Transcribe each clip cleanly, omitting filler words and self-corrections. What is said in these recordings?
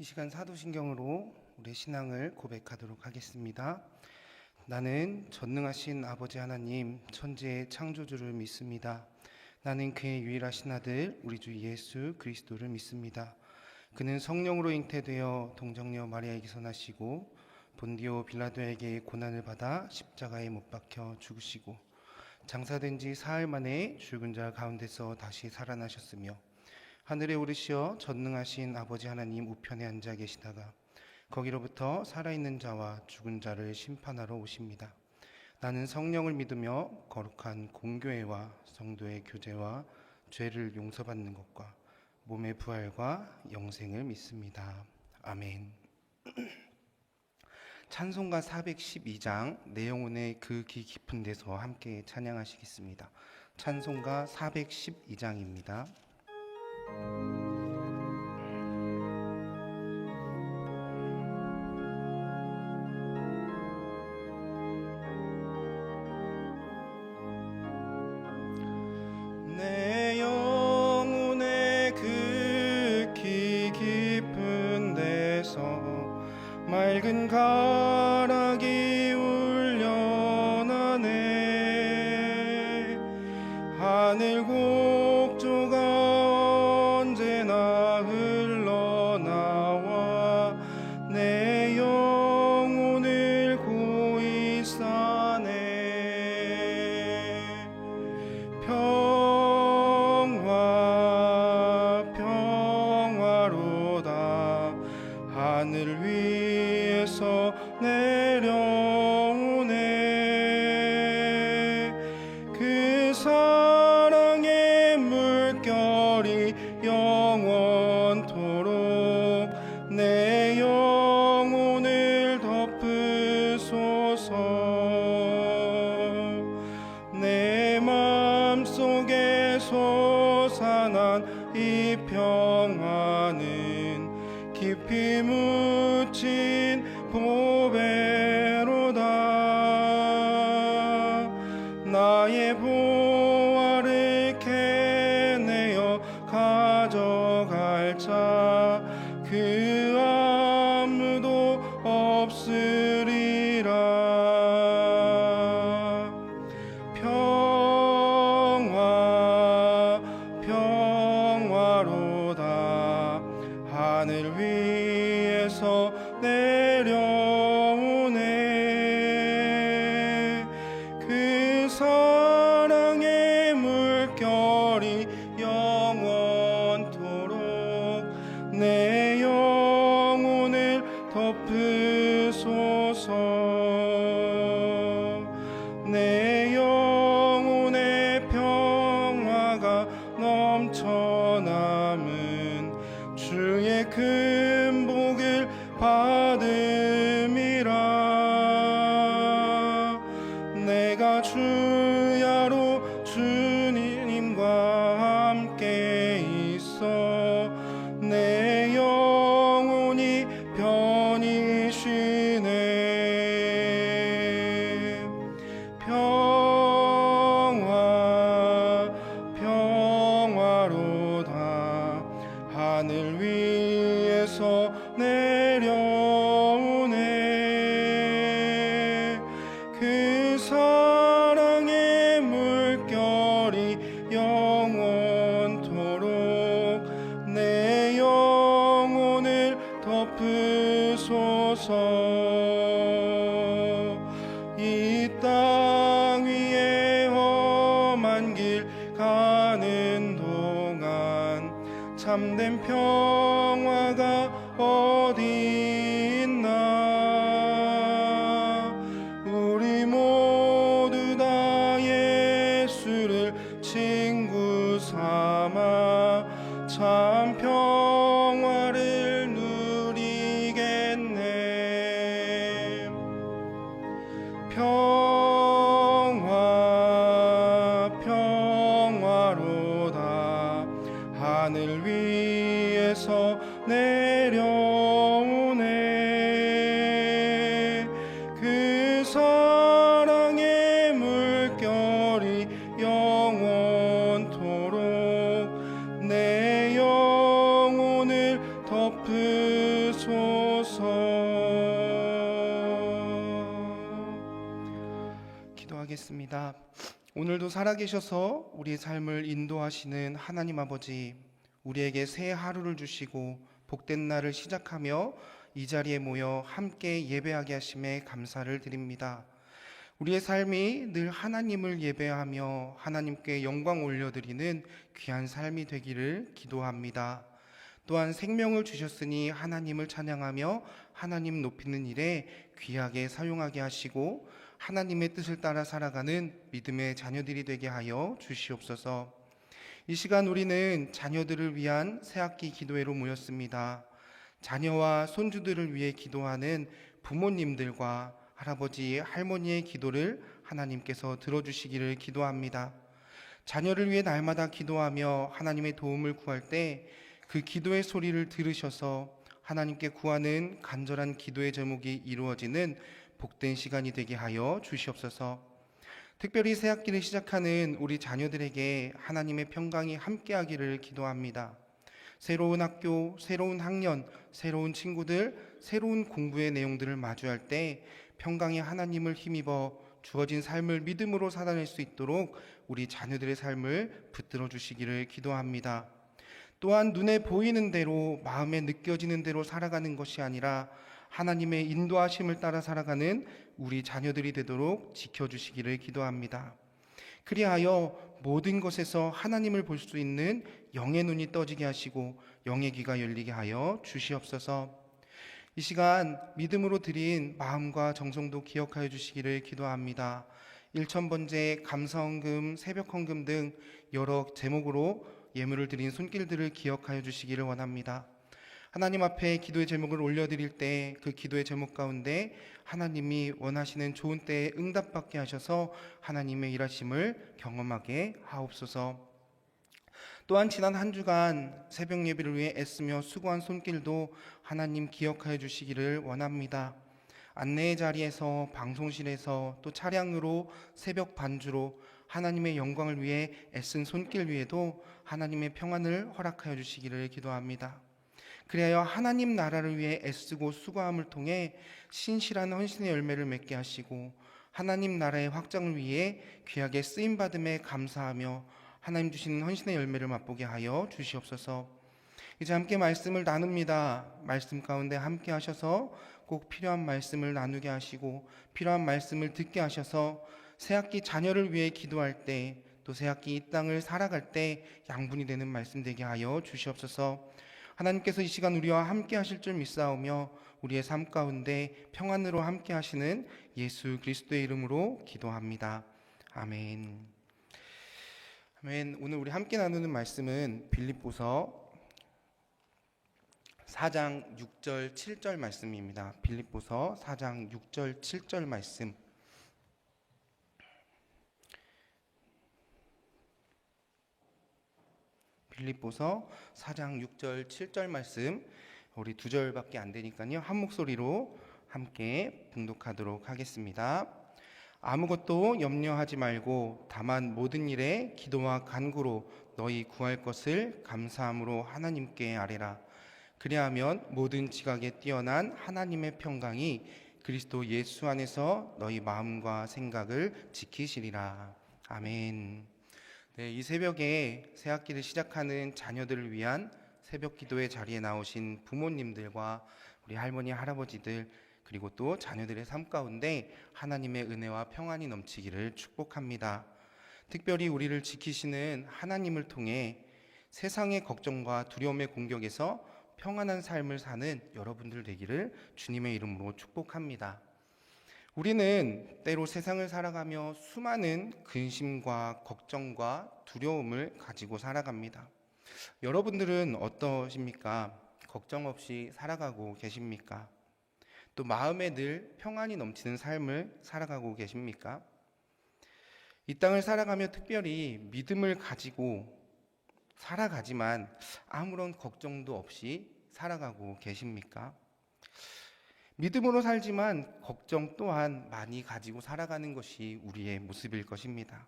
이 시간 사도신경으로 우리의 신앙을 고백하도록 하겠습니다. 나는 전능하신 아버지 하나님 천지의 창조주를 믿습니다. 나는 그의 유일하신 아들 우리 주 예수 그리스도를 믿습니다. 그는 성령으로 잉태되어 동정녀 마리아에게서 나시고 본디오 빌라도에게 고난을 받아 십자가에 못 박혀 죽으시고 장사된 지 사흘 만에 죽은 자 가운데서 다시 살아나셨으며 하늘에 오르시어 전능하신 아버지 하나님 우편에 앉아 계시다가 거기로부터 살아있는 자와 죽은 자를 심판하러 오십니다. 나는 성령을 믿으며 거룩한 공교회와 성도의 교제와 죄를 용서받는 것과 몸의 부활과 영생을 믿습니다. 아멘. 찬송가 412장 내영혼의 그 귀 깊은 데서 함께 찬양하시겠습니다. 찬송가 412장입니다. 내 영혼의 그 귀 깊은 데서 맑은 가락이 울려나네. 하늘 곡조가 언제나 흘러나와 내 영혼을 고이 싸네. 평화로다. 하늘 위에서 내려오네. 그 사랑의 물결이 영원토록 내 영혼을 덮으소서. 내 맘속에 솟아난 이 평화는 깊이 묻힌 보배로다. 나의 보화를 캐내어 가져갈 자 그 아무도 없으리라. 평화로다. 하늘 위에서 내려오네. 그 사랑의 물결이 영원토록 내 영혼을 덮으소서. 내 영혼의 평화가 넘쳐남은 주의 큰 복을 받음이라. 내가 주야로 주님과 함께 있어 내 영혼이 편히 쉬네. 평화로다. 하늘 위에서 내려오네. 그 사랑의 물결이 영원토록 내 영혼을 덮으소서. 이 땅 위에 험한 길 가는 동안 참된 평화가 어디 있나. 우리 모두 다 예수를 친구 삼아 참 평화를 누리겠네. 평화로다. 하늘 위에서 내려오네. 주옵소서. 기도하겠습니다. 오늘도 살아계셔서 우리의 삶을 인도하시는 하나님 아버지, 우리에게 새 하루를 주시고 복된 날을 시작하며 이 자리에 모여 함께 예배하게 하심에 감사를 드립니다. 우리의 삶이 늘 하나님을 예배하며 하나님께 영광 올려드리는 귀한 삶이 되기를 기도합니다. 또한 생명을 주셨으니 하나님을 찬양하며 하나님 높이는 일에 귀하게 사용하게 하시고 하나님의 뜻을 따라 살아가는 믿음의 자녀들이 되게 하여 주시옵소서. 이 시간 우리는 자녀들을 위한 새학기 기도회로 모였습니다. 자녀와 손주들을 위해 기도하는 부모님들과 할아버지, 할머니의 기도를 하나님께서 들어주시기를 기도합니다. 자녀를 위해 날마다 기도하며 하나님의 도움을 구할 때 그 기도의 소리를 들으셔서 하나님께 구하는 간절한 기도의 제목이 이루어지는 복된 시간이 되게 하여 주시옵소서. 특별히 새학기를 시작하는 우리 자녀들에게 하나님의 평강이 함께하기를 기도합니다. 새로운 학교, 새로운 학년, 새로운 친구들, 새로운 공부의 내용들을 마주할 때 평강의 하나님을 힘입어 주어진 삶을 믿음으로 살아낼 수 있도록 우리 자녀들의 삶을 붙들어 주시기를 기도합니다. 또한 눈에 보이는 대로, 마음에 느껴지는 대로 살아가는 것이 아니라 하나님의 인도하심을 따라 살아가는 우리 자녀들이 되도록 지켜주시기를 기도합니다. 그리하여 모든 것에서 하나님을 볼 수 있는 영의 눈이 떠지게 하시고 영의 귀가 열리게 하여 주시옵소서. 이 시간 믿음으로 드린 마음과 정성도 기억하여 주시기를 기도합니다. 1,000번째 감사헌금, 새벽헌금 등 여러 제목으로 예물을 드린 손길들을 기억하여 주시기를 원합니다. 하나님 앞에 기도의 제목을 올려드릴 때 그 기도의 제목 가운데 하나님이 원하시는 좋은 때에 응답받게 하셔서 하나님의 일하심을 경험하게 하옵소서. 또한 지난 한 주간 새벽 예배를 위해 애쓰며 수고한 손길도 하나님 기억하여 주시기를 원합니다. 안내의 자리에서, 방송실에서, 또 차량으로, 새벽 반주로 하나님의 영광을 위해 애쓴 손길 위에도 하나님의 평안을 허락하여 주시기를 기도합니다. 그리하여 하나님 나라를 위해 애쓰고 수고함을 통해 신실한 헌신의 열매를 맺게 하시고 하나님 나라의 확장을 위해 귀하게 쓰임받음에 감사하며 하나님 주시는 헌신의 열매를 맛보게 하여 주시옵소서. 이제 함께 말씀을 나눕니다. 말씀 가운데 함께 하셔서 꼭 필요한 말씀을 나누게 하시고 필요한 말씀을 듣게 하셔서 새학기 자녀를 위해 기도할 때, 또 새학기 이 땅을 살아갈 때 양분이 되는 말씀 되게 하여 주시옵소서. 하나님께서 이 시간 우리와 함께 하실 줄 믿사오며 우리의 삶 가운데 평안으로 함께 하시는 예수 그리스도의 이름으로 기도합니다. 아멘. 아멘. 오늘 우리 함께 나누는 말씀은 빌립보서 4장 6절 7절 말씀입니다. 빌립보서 4장 6절 7절 말씀. 빌립보서 4장 6절 7절 말씀, 우리 2절밖에 안 되니까요, 한 목소리로 함께 봉독하도록 하겠습니다. 아무것도 염려하지 말고 다만 모든 일에 기도와 간구로 너희 구할 것을 감사함으로 하나님께 아뢰라. 그리하면 모든 지각에 뛰어난 하나님의 평강이 그리스도 예수 안에서 너희 마음과 생각을 지키시리라. 아멘. 네, 이 새벽에 새학기를 시작하는 자녀들을 위한 새벽 기도의 자리에 나오신 부모님들과 우리 할머니, 할아버지들, 그리고 또 자녀들의 삶 가운데 하나님의 은혜와 평안이 넘치기를 축복합니다. 특별히 우리를 지키시는 하나님을 통해 세상의 걱정과 두려움의 공격에서 평안한 삶을 사는 여러분들 되기를 주님의 이름으로 축복합니다. 우리는 때로 세상을 살아가며 수많은 근심과 걱정과 두려움을 가지고 살아갑니다. 여러분들은 어떠십니까? 걱정 없이 살아가고 계십니까? 또 마음에 늘 평안이 넘치는 삶을 살아가고 계십니까? 이 땅을 살아가며 특별히 믿음을 가지고 살아가지만 아무런 걱정도 없이 살아가고 계십니까? 믿음으로 살지만 걱정 또한 많이 가지고 살아가는 것이 우리의 모습일 것입니다.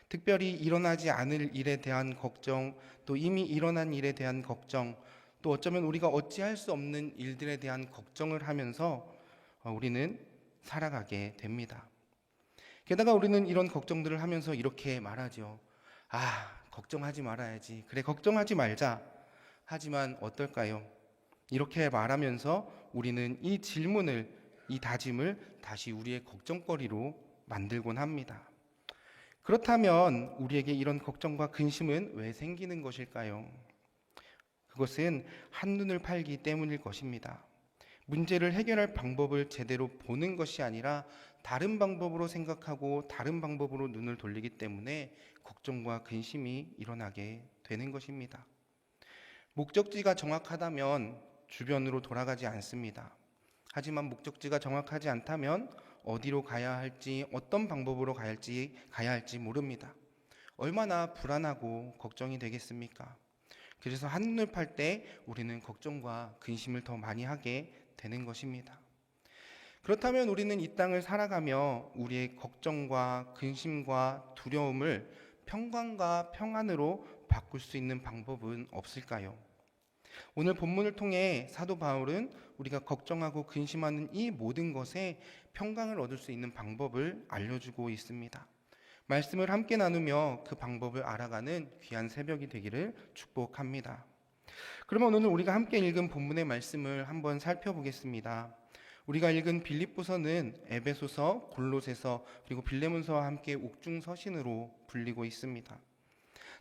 특별히 일어나지 않을 일에 대한 걱정, 또 이미 일어난 일에 대한 걱정, 또 어쩌면 우리가 어찌할 수 없는 일들에 대한 걱정을 하면서 우리는 살아가게 됩니다. 게다가 우리는 이런 걱정들을 하면서 이렇게 말하죠. 걱정하지 말아야지. 그래, 걱정하지 말자. 하지만 어떨까요? 이렇게 말하면서 우리는 이 질문을, 이 다짐을 다시 우리의 걱정거리로 만들곤 합니다. 그렇다면 우리에게 이런 걱정과 근심은 왜 생기는 것일까요? 그것은 한눈을 팔기 때문일 것입니다. 문제를 해결할 방법을 제대로 보는 것이 아니라 다른 방법으로 생각하고 다른 방법으로 눈을 돌리기 때문에 걱정과 근심이 일어나게 되는 것입니다. 목적지가 정확하다면 주변으로 돌아가지 않습니다. 하지만 목적지가 정확하지 않다면 어디로 가야 할지, 어떤 방법으로 가야 할지 모릅니다. 얼마나 불안하고 걱정이 되겠습니까? 그래서 한눈을 팔 때 우리는 걱정과 근심을 더 많이 하게 되는 것입니다. 그렇다면 우리는 이 땅을 살아가며 우리의 걱정과 근심과 두려움을 평강과 평안으로 바꿀 수 있는 방법은 없을까요? 오늘 본문을 통해 사도 바울은 우리가 걱정하고 근심하는 이 모든 것에 평강을 얻을 수 있는 방법을 알려주고 있습니다. 말씀을 함께 나누며 그 방법을 알아가는 귀한 새벽이 되기를 축복합니다. 그러면 오늘 우리가 함께 읽은 본문의 말씀을 한번 살펴보겠습니다. 우리가 읽은 빌립보서는 에베소서, 골로새서, 그리고 빌레몬서와 함께 옥중서신으로 불리고 있습니다.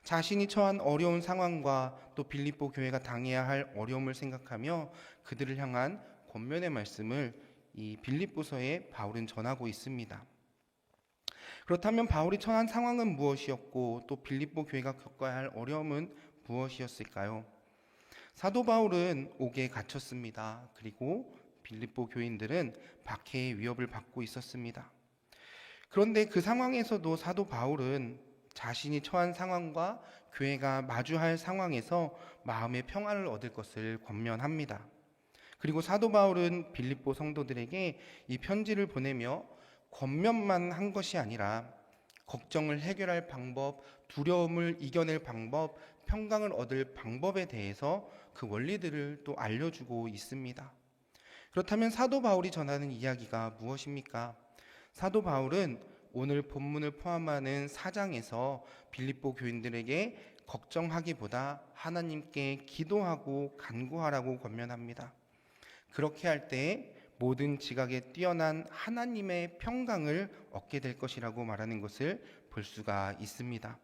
자신이 처한 어려운 상황과 또 빌립보 교회가 당해야 할 어려움을 생각하며 그들을 향한 권면의 말씀을 이 빌립보서에 바울은 전하고 있습니다. 그렇다면 바울이 처한 상황은 무엇이었고 또 빌립보 교회가 겪어야 할 어려움은 무엇이었을까요? 사도 바울은 옥에 갇혔습니다. 그리고 빌립보 교인들은 박해의 위협을 받고 있었습니다. 그런데 그 상황에서도 사도 바울은 자신이 처한 상황과 교회가 마주할 상황에서 마음의 평안을 얻을 것을 권면합니다. 그리고 사도 바울은 빌립보 성도들에게 이 편지를 보내며 권면만 한 것이 아니라 걱정을 해결할 방법, 두려움을 이겨낼 방법, 평강을 얻을 방법에 대해서 그 원리들을 또 알려주고 있습니다. 그렇다면 사도 바울이 전하는 이야기가 무엇입니까? 사도 바울은 오늘 본문을 포함하는 4장에서 빌립보 교인들에게 걱정하기보다 하나님께 기도하고 간구하라고 권면합니다. 그렇게 할 때 모든 지각에 뛰어난 하나님의 평강을 얻게 될 것이라고 말하는 것을 볼 수가 있습니다.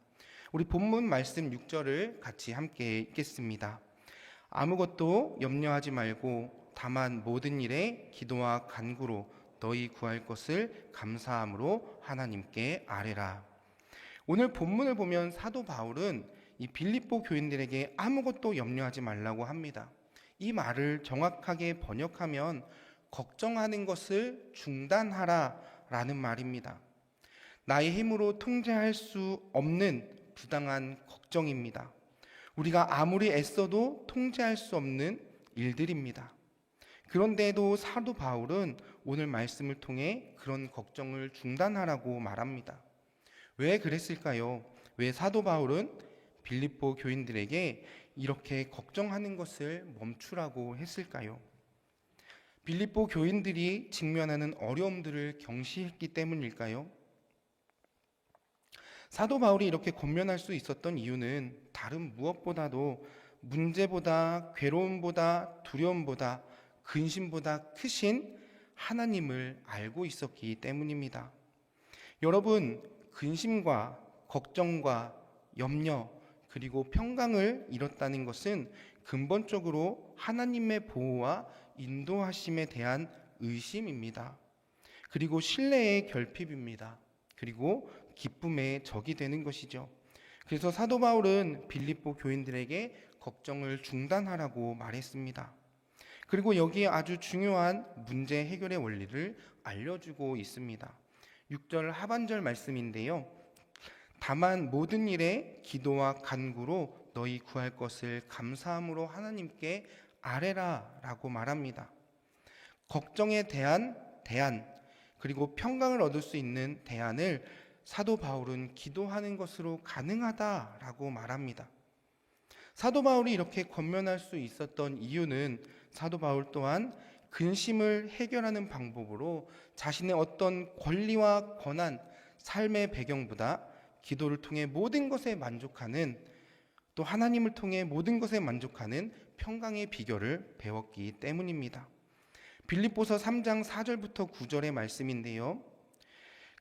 우리 본문 말씀 6절을 같이 함께 읽겠습니다. 아무것도 염려하지 말고 다만 모든 일에 기도와 간구로 너희 구할 것을 감사함으로 하나님께 아뢰라. 오늘 본문을 보면 사도 바울은 이 빌립보 교인들에게 아무것도 염려하지 말라고 합니다. 이 말을 정확하게 번역하면 걱정하는 것을 중단하라 라는 말입니다. 나의 힘으로 통제할 수 없는 부당한 걱정입니다. 우리가 아무리 애써도 통제할 수 없는 일들입니다. 그런데도 사도 바울은 오늘 말씀을 통해 그런 걱정을 중단하라고 말합니다. 왜 그랬을까요? 왜 사도 바울은 빌립보 교인들에게 이렇게 걱정하는 것을 멈추라고 했을까요? 빌립보 교인들이 직면하는 어려움들을 경시했기 때문일까요? 사도 바울이 이렇게 권면할 수 있었던 이유는 다른 무엇보다도 문제보다 괴로움보다 두려움보다 근심보다 크신 하나님을 알고 있었기 때문입니다. 여러분, 근심과 걱정과 염려 그리고 평강을 잃었다는 것은 근본적으로 하나님의 보호와 인도하심에 대한 의심입니다. 그리고 신뢰의 결핍입니다. 그리고 기쁨의 적이 되는 것이죠. 그래서 사도 바울은 빌립보 교인들에게 걱정을 중단하라고 말했습니다. 그리고 여기에 아주 중요한 문제 해결의 원리를 알려주고 있습니다. 6절 하반절 말씀인데요. 다만 모든 일에 기도와 간구로 너희 구할 것을 감사함으로 하나님께 아뢰라 라고 말합니다. 걱정에 대한 대안 그리고 평강을 얻을 수 있는 대안을 사도 바울은 기도하는 것으로 가능하다라고 말합니다. 사도 바울이 이렇게 권면할 수 있었던 이유는 사도 바울 또한 근심을 해결하는 방법으로 자신의 어떤 권리와 권한, 삶의 배경보다 기도를 통해 모든 것에 만족하는, 또 하나님을 통해 모든 것에 만족하는 평강의 비결을 배웠기 때문입니다. 빌립보서 3장 4절부터 9절의 말씀인데요.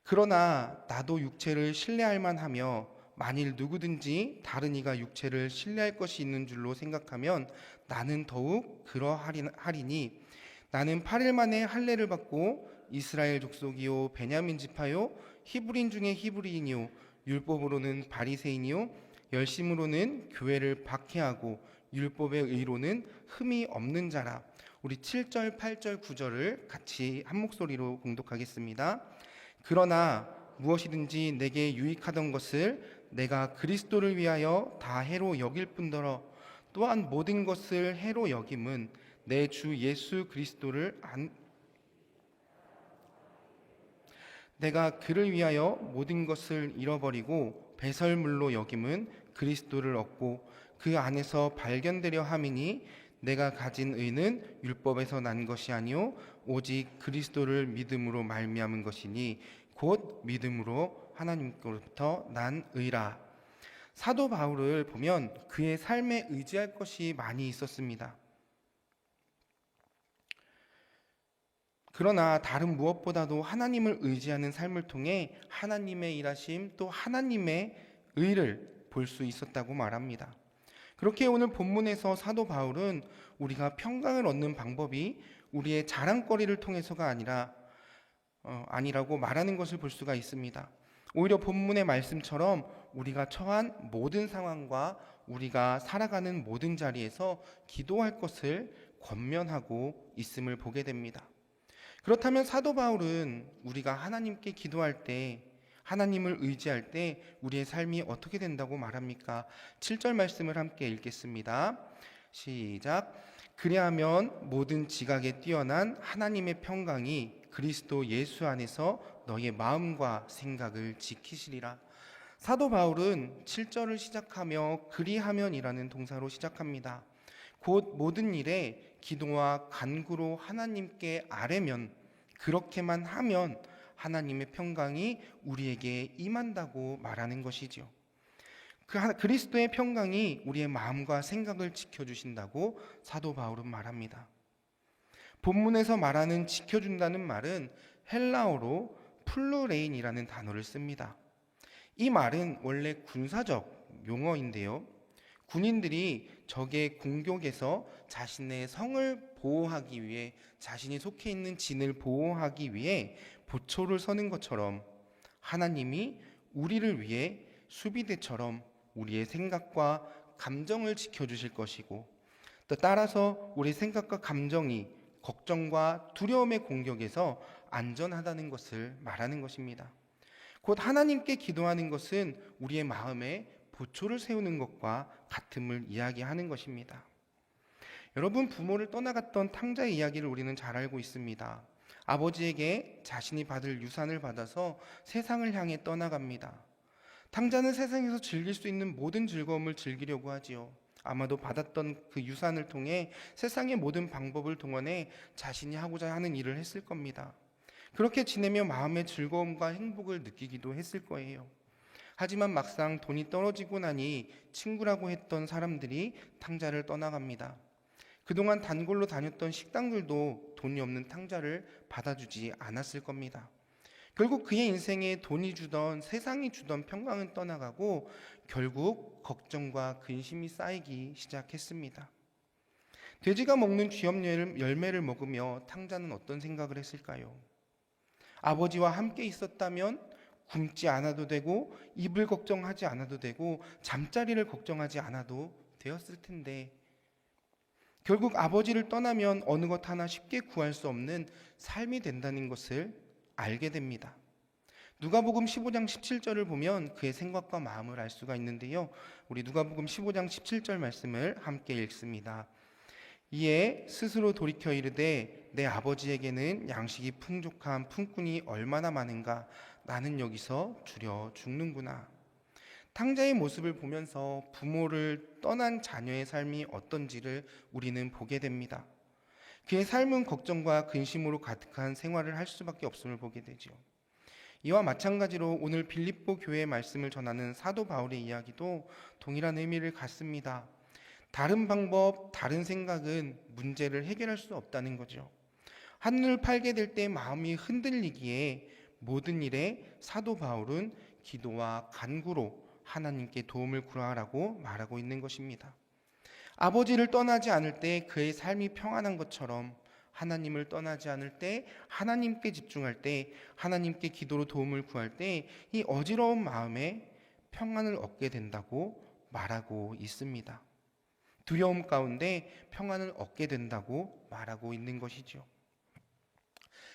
그러나 나도 육체를 신뢰할 만하며 만일 누구든지 다른 이가 육체를 신뢰할 것이 있는 줄로 생각하면 나는 더욱 그러하리니 나는 8일 만에 할례를 받고 이스라엘 족속이요 베냐민 지파요 히브리인 중에 히브리인이요 율법으로는 바리새인이요 열심으로는 교회를 박해하고 율법의 의로는 흠이 없는 자라. 우리 7절, 8절, 9절을 같이 한 목소리로 공독하겠습니다. 그러나 무엇이든지 내게 유익하던 것을 내가 그리스도를 위하여 다 해로 여길 뿐더러 또한 모든 것을 해로 여김은 내 주 예수 그리스도를 내가 그를 위하여 모든 것을 잃어버리고 배설물로 여김은 그리스도를 얻고 그 안에서 발견되려 함이니 내가 가진 의는 율법에서 난 것이 아니요 오직 그리스도를 믿음으로 말미암은 것이니 곧 믿음으로 하나님께로부터 난 의라. 사도 바울을 보면 그의 삶에 의지할 것이 많이 있었습니다. 그러나 다른 무엇보다도 하나님을 의지하는 삶을 통해 하나님의 일하심 또 하나님의 의를 볼 수 있었다고 말합니다. 그렇게 오늘 본문에서 사도 바울은 우리가 평강을 얻는 방법이 우리의 자랑거리를 통해서가 아니라고 말하는 것을 볼 수가 있습니다. 오히려 본문의 말씀처럼 우리가 처한 모든 상황과 우리가 살아가는 모든 자리에서 기도할 것을 권면하고 있음을 보게 됩니다. 그렇다면 사도 바울은 우리가 하나님께 기도할 때, 하나님을 의지할 때 우리의 삶이 어떻게 된다고 말합니까? 7절 말씀을 함께 읽겠습니다. 시작. 그리하면 모든 지각에 뛰어난 하나님의 평강이 그리스도 예수 안에서 너의 마음과 생각을 지키시리라. 사도 바울은 7절을 시작하며 그리하면이라는 동사로 시작합니다. 곧 모든 일에 기도와 간구로 하나님께 아뢰면, 그렇게만 하면 하나님의 평강이 우리에게 임한다고 말하는 것이지요. 그리스도의 평강이 우리의 마음과 생각을 지켜주신다고 사도 바울은 말합니다. 본문에서 말하는 지켜준다는 말은 헬라어로 플루레인이라는 단어를 씁니다. 이 말은 원래 군사적 용어인데요. 군인들이 적의 공격에서 자신의 성을 보호하기 위해, 자신이 속해 있는 진을 보호하기 위해 보초를 서는 것처럼 하나님이 우리를 위해 수비대처럼 우리의 생각과 감정을 지켜주실 것이고, 또 따라서 우리 생각과 감정이 걱정과 두려움의 공격에서 안전하다는 것을 말하는 것입니다. 곧 하나님께 기도하는 것은 우리의 마음에 보초를 세우는 것과 같음을 이야기하는 것입니다. 여러분, 부모를 떠나갔던 탕자의 이야기를 우리는 잘 알고 있습니다. 아버지에게 자신이 받을 유산을 받아서 세상을 향해 떠나갑니다. 탕자는 세상에서 즐길 수 있는 모든 즐거움을 즐기려고 하지요. 아마도 받았던 그 유산을 통해 세상의 모든 방법을 동원해 자신이 하고자 하는 일을 했을 겁니다. 그렇게 지내며 마음의 즐거움과 행복을 느끼기도 했을 거예요. 하지만 막상 돈이 떨어지고 나니 친구라고 했던 사람들이 탕자를 떠나갑니다. 그동안 단골로 다녔던 식당들도 돈이 없는 탕자를 받아주지 않았을 겁니다. 결국 그의 인생에 돈이 주던, 세상이 주던 평강은 떠나가고 결국 걱정과 근심이 쌓이기 시작했습니다. 돼지가 먹는 쥐염 열매를 먹으며 탕자는 어떤 생각을 했을까요? 아버지와 함께 있었다면 굶지 않아도 되고, 입을 걱정하지 않아도 되고, 잠자리를 걱정하지 않아도 되었을 텐데, 결국 아버지를 떠나면 어느 것 하나 쉽게 구할 수 없는 삶이 된다는 것을 알게 됩니다. 누가복음 15장 17절을 보면 그의 생각과 마음을 알 수가 있는데요. 우리 누가복음 15장 17절 말씀을 함께 읽습니다. 이에 스스로 돌이켜 이르되 내 아버지에게는 양식이 풍족한 품꾼이 얼마나 많은가, 나는 여기서 줄여 죽는구나. 탕자의 모습을 보면서 부모를 떠난 자녀의 삶이 어떤지를 우리는 보게 됩니다. 그의 삶은 걱정과 근심으로 가득한 생활을 할 수밖에 없음을 보게 되죠. 이와 마찬가지로 오늘 빌립보 교회의 말씀을 전하는 사도 바울의 이야기도 동일한 의미를 갖습니다. 다른 방법, 다른 생각은 문제를 해결할 수 없다는 거죠. 한눈을 팔게 될 때 마음이 흔들리기에 모든 일에 사도 바울은 기도와 간구로 하나님께 도움을 구하라고 말하고 있는 것입니다. 아버지를 떠나지 않을 때 그의 삶이 평안한 것처럼 하나님을 떠나지 않을 때, 하나님께 집중할 때, 하나님께 기도로 도움을 구할 때 이 어지러운 마음에 평안을 얻게 된다고 말하고 있습니다. 두려움 가운데 평안을 얻게 된다고 말하고 있는 것이죠.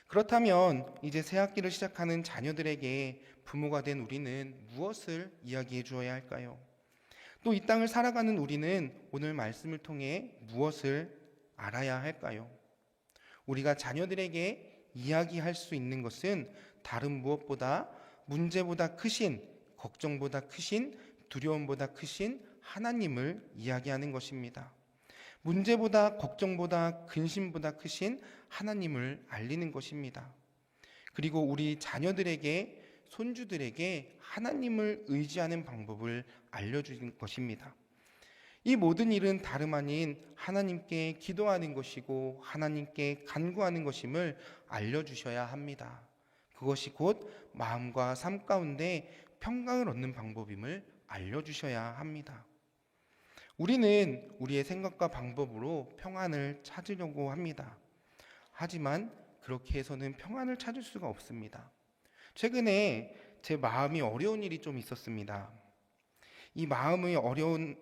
그렇다면 이제 새 학기를 시작하는 자녀들에게 부모가 된 우리는 무엇을 이야기해 주어야 할까요? 또 이 땅을 살아가는 우리는 오늘 말씀을 통해 무엇을 알아야 할까요? 우리가 자녀들에게 이야기할 수 있는 것은 다른 무엇보다 문제보다 크신, 걱정보다 크신, 두려움보다 크신 하나님을 이야기하는 것입니다. 문제보다 걱정보다 근심보다 크신 하나님을 알리는 것입니다. 그리고 우리 자녀들에게, 손주들에게 하나님을 의지하는 방법을 알려주는 것입니다. 이 모든 일은 다름 아닌 하나님께 기도하는 것이고 하나님께 간구하는 것임을 알려주셔야 합니다. 그것이 곧 마음과 삶 가운데 평강을 얻는 방법임을 알려주셔야 합니다. 우리는 우리의 생각과 방법으로 평안을 찾으려고 합니다. 하지만 그렇게 해서는 평안을 찾을 수가 없습니다. 최근에 제 마음이 어려운 일이 좀 있었습니다. 이 어려운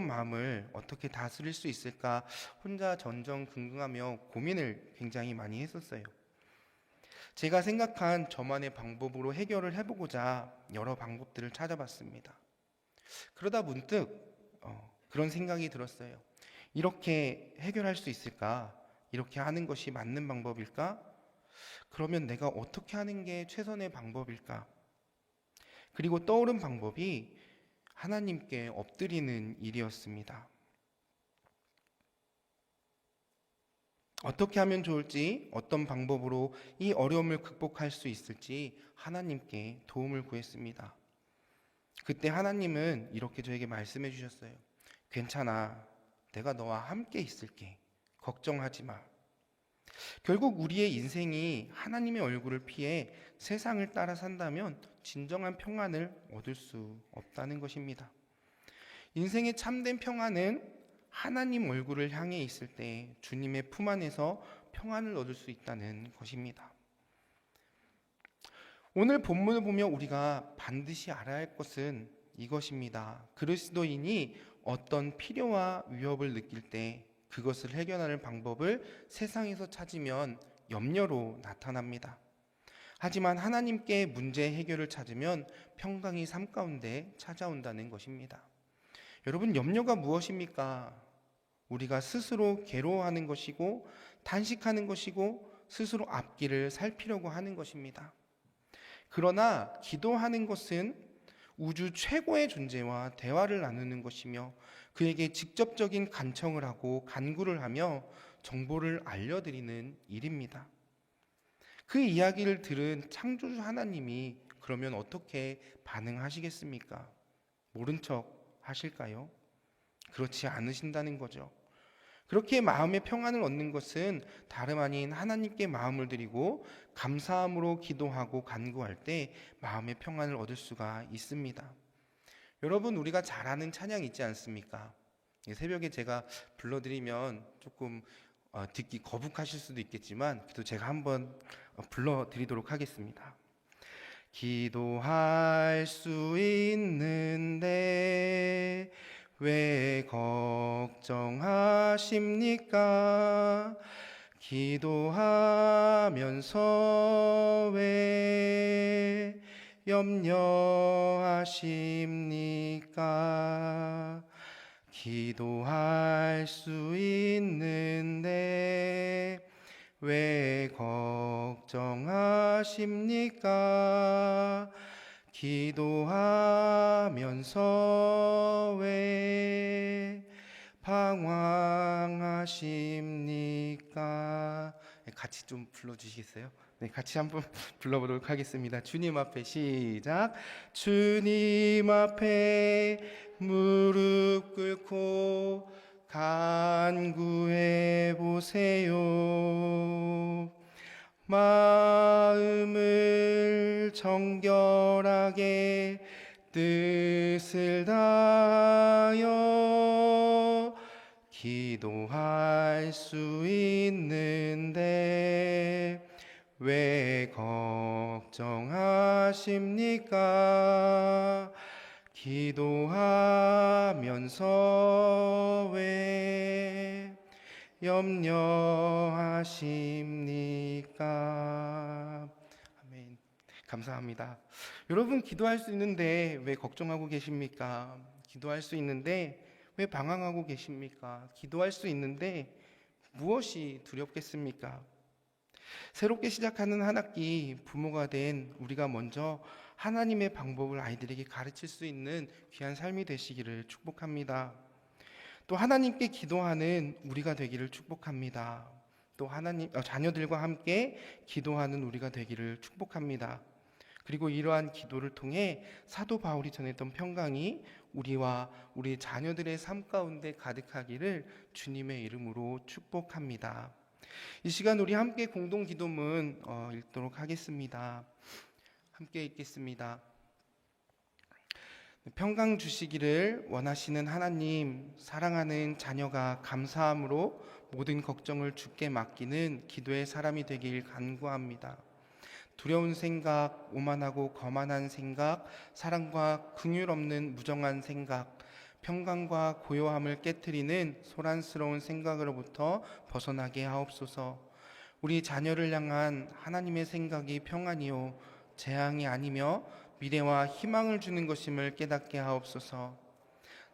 마음을 어떻게 다스릴 수 있을까 혼자 전전긍긍하며 고민을 굉장히 많이 했었어요. 제가 생각한 저만의 방법으로 해결을 해보고자 여러 방법들을 찾아봤습니다. 그러다 문득 그런 생각이 들었어요. 이렇게 해결할 수 있을까? 이렇게 하는 것이 맞는 방법일까? 그러면 내가 어떻게 하는 게 최선의 방법일까? 그리고 떠오른 방법이 하나님께 엎드리는 일이었습니다. 어떻게 하면 좋을지, 어떤 방법으로 이 어려움을 극복할 수 있을지 하나님께 도움을 구했습니다. 그때 하나님은 이렇게 저에게 말씀해 주셨어요. 괜찮아. 내가 너와 함께 있을게. 걱정하지 마. 결국 우리의 인생이 하나님의 얼굴을 피해 세상을 따라 산다면 진정한 평안을 얻을 수 없다는 것입니다. 인생의 참된 평안은 하나님 얼굴을 향해 있을 때 주님의 품 안에서 평안을 얻을 수 있다는 것입니다. 오늘 본문을 보면 우리가 반드시 알아야 할 것은 이것입니다. 그리스도인이 어떤 필요와 위협을 느낄 때 그것을 해결하는 방법을 세상에서 찾으면 염려로 나타납니다. 하지만 하나님께 문제 해결을 찾으면 평강이 삶 가운데 찾아온다는 것입니다. 여러분, 염려가 무엇입니까? 우리가 스스로 괴로워하는 것이고 단식하는 것이고 스스로 앞길을 살피려고 하는 것입니다. 그러나 기도하는 것은 우주 최고의 존재와 대화를 나누는 것이며 그에게 직접적인 간청을 하고 간구를 하며 정보를 알려드리는 일입니다. 그 이야기를 들은 창조주 하나님이 그러면 어떻게 반응하시겠습니까? 모른 척 하실까요? 그렇지 않으신다는 거죠. 그렇게 마음의 평안을 얻는 것은 다름 아닌 하나님께 마음을 드리고 감사함으로 기도하고 간구할 때 마음의 평안을 얻을 수가 있습니다. 여러분, 우리가 잘 아는 찬양 있지 않습니까? 새벽에 제가 불러드리면 조금 듣기 거북하실 수도 있겠지만 그래도 제가 한번 불러드리도록 하겠습니다. 기도할 수 있는데 왜 걱정하십니까? 기도하면서 왜 염려하십니까? 기도할 수 있는데 왜 걱정하십니까? 기도하면서 왜 방황하십니까? 같이 좀 불러주시겠어요? 네, 같이 한번 불러보도록 하겠습니다. 주님 앞에 시작. 주님 앞에 무릎 꿇고 간구해 보세요. 마음을 정결하게 뜻을 다하여 기도할 수 있는데 왜 걱정하십니까? 기도하면서 왜 염려하십니까? 아멘. 감사합니다. 여러분, 기도할 수 있는데 왜 걱정하고 계십니까? 기도할 수 있는데 왜 방황하고 계십니까? 기도할 수 있는데 무엇이 두렵겠습니까? 새롭게 시작하는 한 학기 부모가 된 우리가 먼저 하나님의 방법을 아이들에게 가르칠 수 있는 귀한 삶이 되시기를 축복합니다. 또 하나님께 기도하는 우리가 되기를 축복합니다. 또 자녀들과 함께 기도하는 우리가 되기를 축복합니다. 그리고 이러한 기도를 통해 사도 바울이 전했던 평강이 우리와 우리 자녀들의 삶 가운데 가득하기를 주님의 이름으로 축복합니다. 이 시간 우리 함께 공동 기도문 읽도록 하겠습니다. 함께 읽겠습니다. 평강 주시기를 원하시는 하나님, 사랑하는 자녀가 감사함으로 모든 걱정을 주께 맡기는 기도의 사람이 되길 간구합니다. 두려운 생각, 오만하고 거만한 생각, 사랑과 긍휼 없는 무정한 생각, 평강과 고요함을 깨트리는 소란스러운 생각으로부터 벗어나게 하옵소서. 우리 자녀를 향한 하나님의 생각이 평안이요 재앙이 아니며 미래와 희망을 주는 것임을 깨닫게 하옵소서.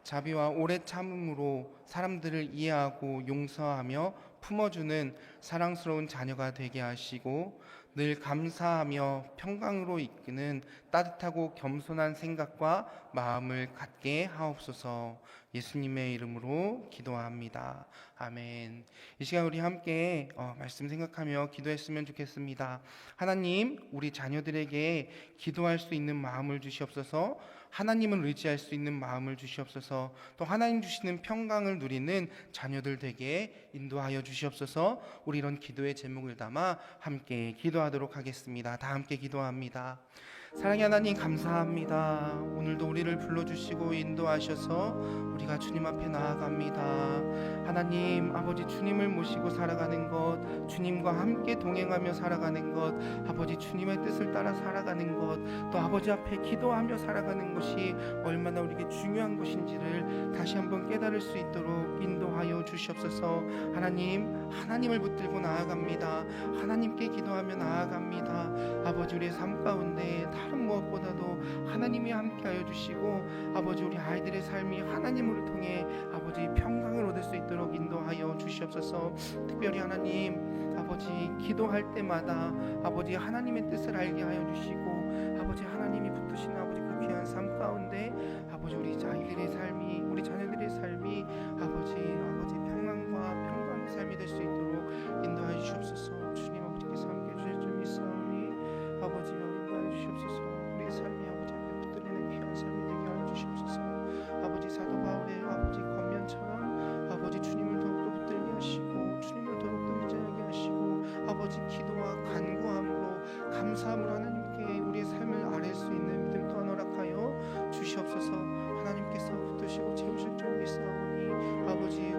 자비와 오래 참음으로 사람들을 이해하고 용서하며 품어주는 사랑스러운 자녀가 되게 하시고 늘 감사하며 평강으로 이끄는 따뜻하고 겸손한 생각과 마음을 갖게 하옵소서. 예수님의 이름으로 기도합니다. 아멘. 이 시간 우리 함께 말씀 생각하며 기도했으면 좋겠습니다. 하나님, 우리 자녀들에게 기도할 수 있는 마음을 주시옵소서. 하나님을 의지할 수 있는 마음을 주시옵소서. 또 하나님 주시는 평강을 누리는 자녀들 되게 인도하여 주시옵소서. 우리 이런 기도의 제목을 담아 함께 기도하도록 하겠습니다. 다 함께 기도합니다. 사랑의 하나님, 감사합니다. 오늘도 우리를 불러주시고 인도하셔서 우리가 주님 앞에 나아갑니다. 하나님 아버지, 주님을 모시고 살아가는 것, 주님과 함께 동행하며 살아가는 것, 아버지 주님의 뜻을 따라 살아가는 것, 또 아버지 앞에 기도하며 살아가는 것이 얼마나 우리에게 중요한 것인지를 다시 한번 깨달을 수 있도록 인도하여 주시옵소서. 하나님을 붙들고 나아갑니다. 하나님께 기도하며 나아갑니다. 아버지, 우리의 삶 가운데 다른 무엇보다도 하나님이 함께하여 주시고 아버지, 우리 아이들의 삶이 하나님을 통해 아버지 평강을 얻을 수 있도록 인도하여 주시옵소서. 특별히 하나님 아버지, 기도할 때마다 아버지 하나님의 뜻을 알게 하여 주시고 아버지 하나님이 붙드신 아버지 그 귀한 삶 가운데 아버지 우리 아이들의 삶이, 우리 자녀들의 삶이 아버지 평강과 평강의 삶이 될 수 있도록 인도하여 주시옵소서. 주님 아버지께서 함께 해주실 줄 믿사오니 아버지 인도하여 주시옵소서. 우리의 삶이 아버지 앞에 붙들리는 귀한 삶이 되게 하여 주시옵소서. 아버지 사도 바울의 아버지 권면처럼 아버지 주님을 더욱더 붙들게 하시고 주님을 더욱더 의지하게 하시고 아버지 기도와 간구함으로 감사함으로 하나님께 우리의 삶을 아뢰 수 있는 믿음 또한 허락하여 주시옵소서. 하나님께서 붙드시고 채우실 줄 믿사오니 아버지